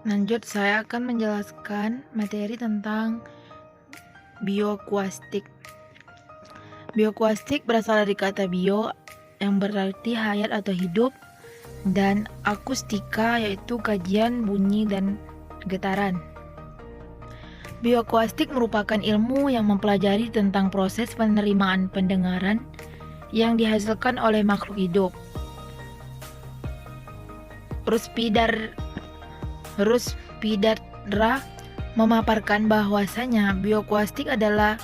Lanjut, saya akan menjelaskan materi tentang bioakustik. Bioakustik berasal dari kata bio yang berarti hayat atau hidup, dan akustika yaitu kajian bunyi dan getaran. Bioakustik merupakan ilmu yang mempelajari tentang proses penerimaan pendengaran yang dihasilkan oleh makhluk hidup. Ruspidara memaparkan bahwasanya bioakustik adalah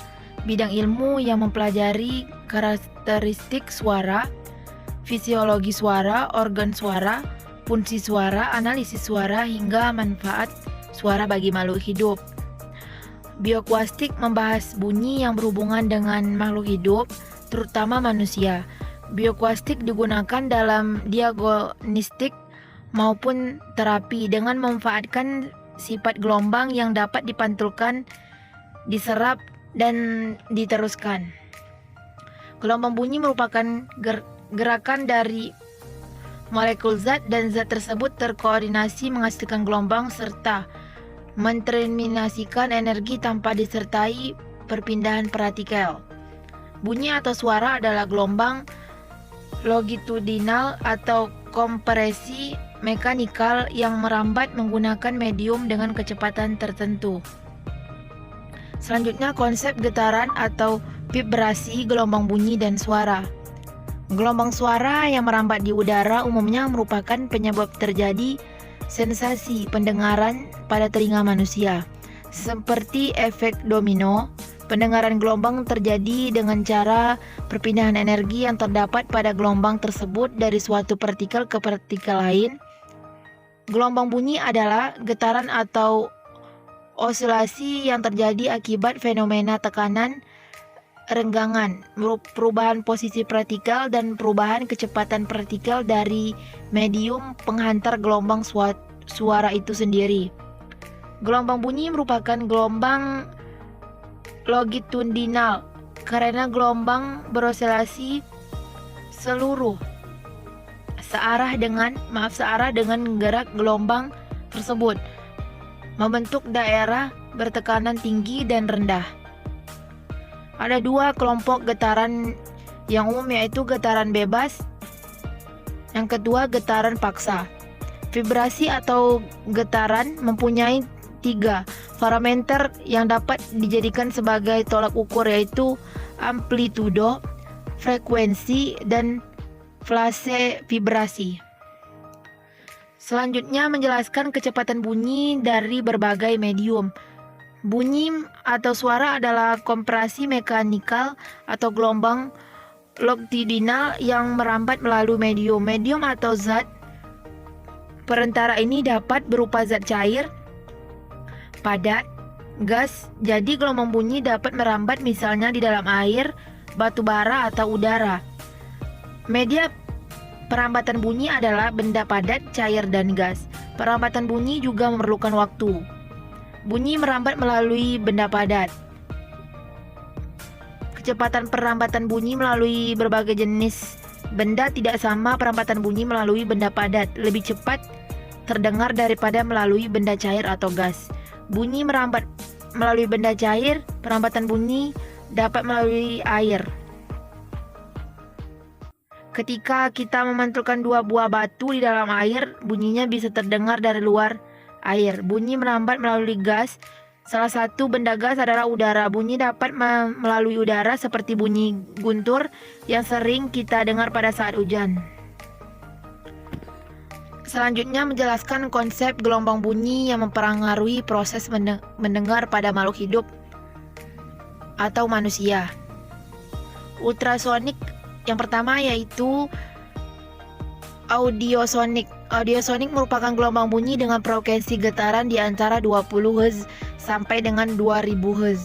bidang ilmu yang mempelajari karakteristik suara, fisiologi suara, organ suara, fungsi suara, analisis suara, hingga manfaat suara bagi makhluk hidup. Bioakustik membahas bunyi yang berhubungan dengan makhluk hidup, terutama manusia. Bioakustik digunakan dalam diagnostik maupun terapi dengan memanfaatkan sifat gelombang yang dapat dipantulkan, diserap, dan diteruskan. Gelombang bunyi merupakan gerakan dari molekul zat, dan zat tersebut terkoordinasi menghasilkan gelombang serta mentransmisikan energi tanpa disertai perpindahan partikel. Bunyi atau suara adalah gelombang longitudinal atau kompresi mekanikal yang merambat menggunakan medium dengan kecepatan tertentu. Selanjutnya, konsep getaran atau vibrasi gelombang bunyi dan suara. Gelombang suara yang merambat di udara umumnya merupakan penyebab terjadi sensasi pendengaran pada telinga manusia. Seperti efek domino, pendengaran gelombang terjadi dengan cara perpindahan energi yang terdapat pada gelombang tersebut dari suatu partikel ke partikel lain. Gelombang bunyi adalah getaran atau osilasi yang terjadi akibat fenomena tekanan, renggangan, perubahan posisi partikel, dan perubahan kecepatan partikel dari medium penghantar gelombang suara itu sendiri. Gelombang bunyi merupakan gelombang longitudinal karena gelombang berosilasi searah dengan gerak gelombang tersebut, membentuk daerah bertekanan tinggi dan rendah. Ada dua kelompok getaran yang umum, yaitu getaran bebas, yang kedua getaran paksa. Vibrasi atau getaran mempunyai 3 parameter yang dapat dijadikan sebagai tolak ukur, yaitu amplitudo, frekuensi, dan fase vibrasi. Selanjutnya, menjelaskan kecepatan bunyi dari berbagai medium. Bunyi atau suara adalah kompresi mekanikal atau gelombang longitudinal yang merambat melalui medium atau zat. Perantara ini dapat berupa zat cair, padat, gas. Jadi gelombang bunyi dapat merambat misalnya di dalam air, batu bara, atau udara. Media perambatan bunyi adalah benda padat, cair, dan gas. Perambatan bunyi juga memerlukan waktu. Bunyi merambat melalui benda padat. Kecepatan perambatan bunyi melalui berbagai jenis benda tidak sama. Perambatan bunyi melalui benda padat lebih cepat terdengar daripada melalui benda cair atau gas. Bunyi merambat melalui benda cair, perambatan bunyi dapat melalui air. Ketika kita memantulkan 2 buah batu di dalam air, bunyinya bisa terdengar dari luar air. Bunyi merambat melalui gas. Salah satu benda gas adalah udara. Bunyi dapat melalui udara seperti bunyi guntur yang sering kita dengar pada saat hujan. Selanjutnya, menjelaskan konsep gelombang bunyi yang mempengaruhi proses mendengar pada makhluk hidup atau manusia. Ultrasonik yang pertama yaitu audiosonik. Audiosonik merupakan gelombang bunyi dengan frekuensi getaran di antara 20 Hz sampai dengan 2000 Hz.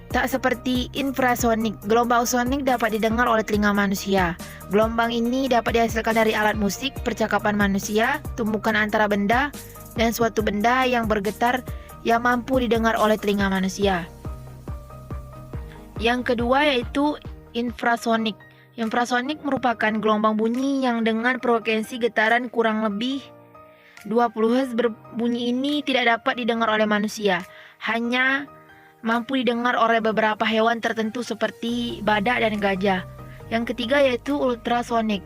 Tak seperti infrasonik, gelombang sonik dapat didengar oleh telinga manusia. Gelombang ini dapat dihasilkan dari alat musik, percakapan manusia, tumbukan antara benda, dan suatu benda yang bergetar yang mampu didengar oleh telinga manusia. Yang kedua yaitu infrasonik. Infrasonik merupakan gelombang bunyi yang dengan frekuensi getaran kurang lebih 20 Hz berbunyi ini tidak dapat didengar oleh manusia, hanya mampu didengar oleh beberapa hewan tertentu seperti badak dan gajah. Yang ketiga yaitu ultrasonik.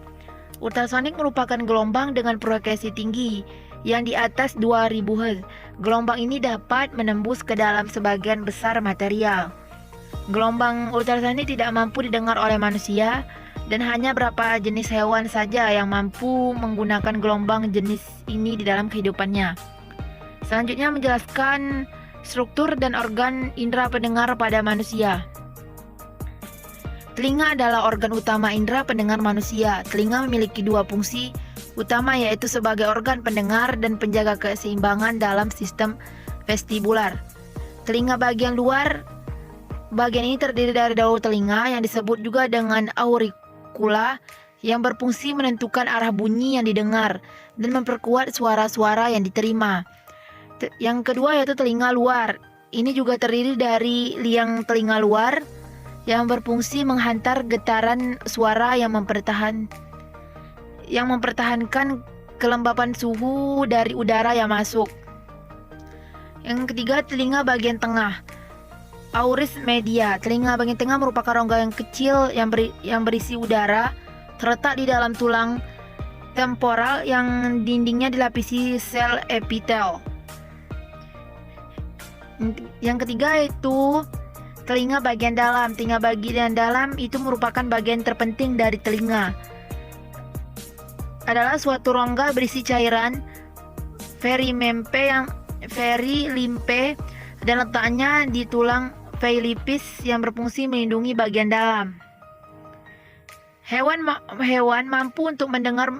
Ultrasonik merupakan gelombang dengan frekuensi tinggi yang di atas 2000 Hz. Gelombang ini dapat menembus ke dalam sebagian besar material. Gelombang ultrasonik tidak mampu didengar oleh manusia dan hanya beberapa jenis hewan saja yang mampu menggunakan gelombang jenis ini di dalam kehidupannya. Selanjutnya menjelaskan struktur dan organ indera pendengar pada manusia. Telinga adalah organ utama indera pendengar manusia. Telinga memiliki dua fungsi utama, yaitu sebagai organ pendengar dan penjaga keseimbangan dalam sistem vestibular. Telinga bagian luar, bagian ini terdiri dari daun telinga yang disebut juga dengan auricula, yang berfungsi menentukan arah bunyi yang didengar dan memperkuat suara-suara yang diterima. Yang kedua yaitu telinga luar. Ini juga terdiri dari liang telinga luar yang berfungsi menghantar getaran suara yang mempertahankan kelembapan suhu dari udara yang masuk. Yang ketiga, telinga bagian tengah. Auris media. Telinga bagian tengah merupakan rongga yang kecil yang berisi udara, terletak di dalam tulang temporal yang dindingnya dilapisi sel epitel. Yang ketiga yaitu telinga bagian dalam. Telinga bagian dalam itu merupakan bagian terpenting dari telinga. Adalah suatu rongga berisi cairan limfe dan letaknya di tulang Filipis yang berfungsi melindungi bagian dalam. Hewan mampu untuk mendengar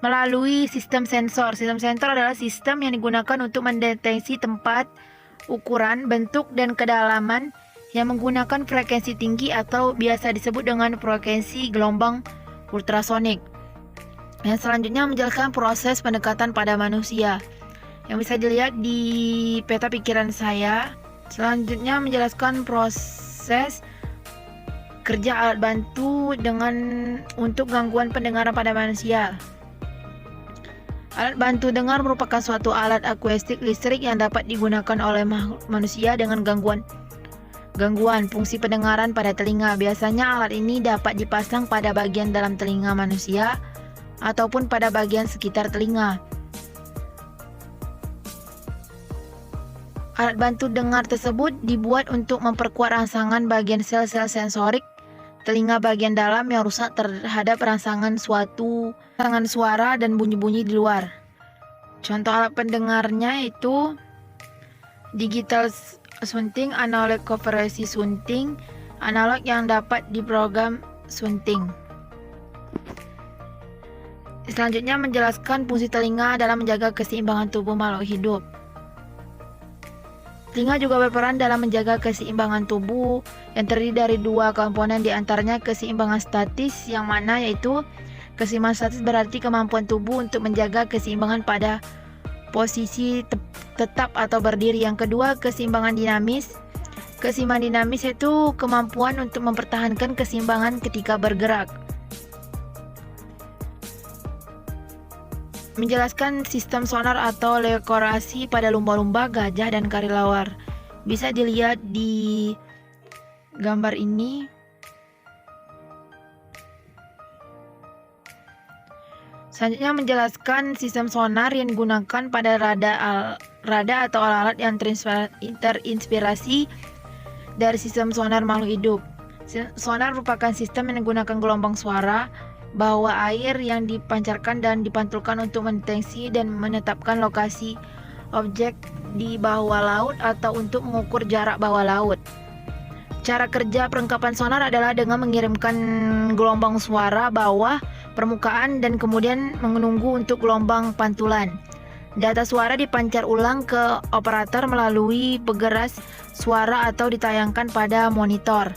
melalui sistem sensor. Sistem sensor adalah sistem yang digunakan untuk mendeteksi tempat, ukuran, bentuk, dan kedalaman yang menggunakan frekuensi tinggi atau biasa disebut dengan frekuensi gelombang ultrasonik. Yang selanjutnya menjelaskan proses pendekatan pada manusia yang bisa dilihat di peta pikiran saya. Selanjutnya menjelaskan proses kerja alat bantu untuk gangguan pendengaran pada manusia. Alat bantu dengar merupakan suatu alat akustik listrik yang dapat digunakan oleh manusia dengan gangguan fungsi pendengaran pada telinga. Biasanya alat ini dapat dipasang pada bagian dalam telinga manusia ataupun pada bagian sekitar telinga. Alat bantu dengar tersebut dibuat untuk memperkuat rangsangan bagian sel-sel sensorik telinga bagian dalam yang rusak terhadap rangsangan suara dan bunyi-bunyi di luar. Contoh alat pendengarnya itu digital sunting, analog konversi sunting, analog yang dapat diprogram sunting. Selanjutnya menjelaskan fungsi telinga dalam menjaga keseimbangan tubuh makhluk hidup. Telinga juga berperan dalam menjaga keseimbangan tubuh yang terdiri dari dua komponen, diantaranya keseimbangan statis, yang mana yaitu keseimbangan statis berarti kemampuan tubuh untuk menjaga keseimbangan pada posisi tetap atau berdiri. Yang kedua, keseimbangan dinamis. Keseimbangan dinamis itu kemampuan untuk mempertahankan keseimbangan ketika bergerak. Menjelaskan sistem sonar atau lokorasi pada lumba-lumba, gajah, dan kelelawar. Bisa dilihat di gambar ini. Selanjutnya menjelaskan sistem sonar yang digunakan pada rada atau alat-alat yang terinspirasi dari sistem sonar makhluk hidup. Sonar merupakan sistem yang menggunakan gelombang suara bawah air yang dipancarkan dan dipantulkan untuk mendeteksi dan menetapkan lokasi objek di bawah laut atau untuk mengukur jarak bawah laut. Cara kerja perlengkapan sonar adalah dengan mengirimkan gelombang suara bawah permukaan dan kemudian menunggu untuk gelombang pantulan. Data suara dipancar ulang ke operator melalui pegeras suara atau ditayangkan pada monitor.